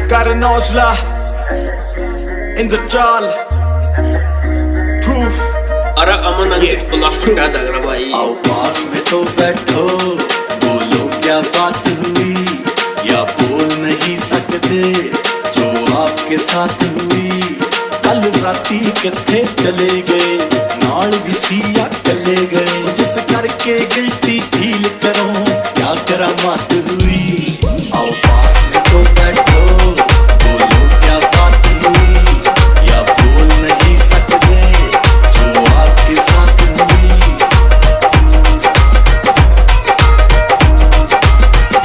Got an Ojla in the jar. Proof. अरे अमन अंकित blaster क्या लग रहा भाई। आओ पास में तो बैठो, बोलो क्या बात हुई या बोल नहीं सकते जो आपके साथ हुई। कल राती किथे चले गए, नाल भी सिया चले गए। जिस करके गिल्टी फील करो, क्या करामात हुई। आओ पास में तो बैठो, बोलो क्या बात हुई या बोल नहीं सकते जो आपके साथ हुई।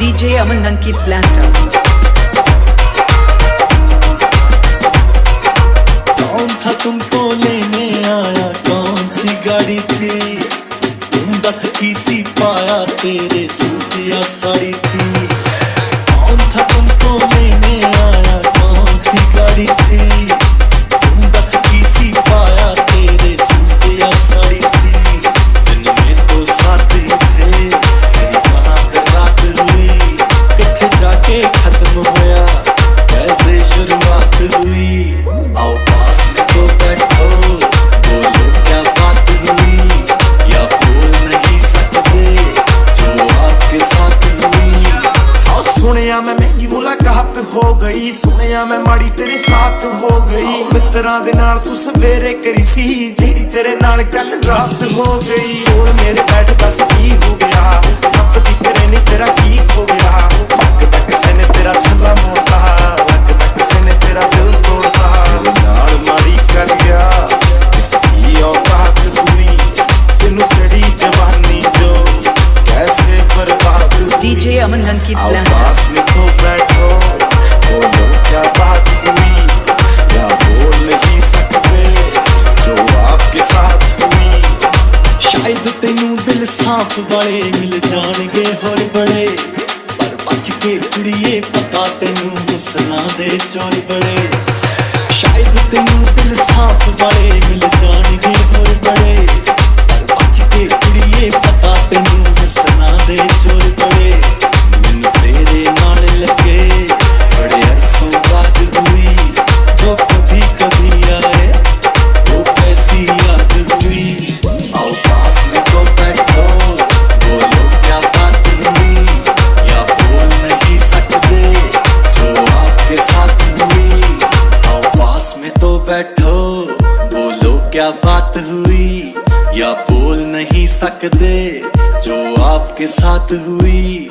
DJ Aman Ankit Blaster। कौन था तुमको लेने आया, कौन सी गाड़ी थी, तुम बस किसी पाया तेरे सूट या साड़ी थी। कौन था तुमको लेने आया, कौन सी गाड़ी थी, तुम बस किसी पाया तेरे सूट या साड़ी थी। दिन में तो साथ ही थे, तेरी कहाँ पे रात हुई, किथे जाके खत्म होया, कैसे शुरुआत हुई। आओ पास में तो बैठो, बोलो क्या बात हुई या बोल नहीं सकते जो आपके साथ हुई। आओ सुनिया मैं महंगी मुलाकात हो गई, सुनिया मैं माड़ी तेरे साथ हो गई। मित्रां दे नाल तू सवेरे करी सी, जेड़ी तेरे नाल कल रात हो गई। हुण मेरे बैठ दस की हो गया, नपदी तेरे नहीं तेरा की खो गया। लगदा किसे ने तेरा छल्ला मोड़ता, लगदा किसे ने तेरा दिल तोड़ता। तेरे नाल माड़ी कर गया, किसकी औकात हुई, तेनू चढ़ी जवानी जो कैसे बर्बाद हुई। DJ Aman Ankit आओ Blaster। पास में तो बैठो, बोलो क्या बात हुई या बोल नहीं सकते जो आपके साथ हुई। शायद तेनू दिल साफ वाले मिल जाणगे होर बड़े, पर बच के कुड़िए पता तेनू हुस्ना दे चोर बड़े। शायद तेनू दिल साफ वाले मिल जाणगे होर बड़े, पर बच के कुड़िए पता तेनू हुस्ना दे चोर बड़े। मैनू तेरे नाल लगे बड़े अरसों बाद हुई, जो कभी कभी आए वो कैसी याद हुई। आओ पास में तो बैठो, बोलो क्या बात हुई या बोल नहीं सकते जो आपके साथ हुई। आओ पास में तो बैठो, बोलो क्या बात हुई या बोल नहीं सकते जो आपके साथ हुई।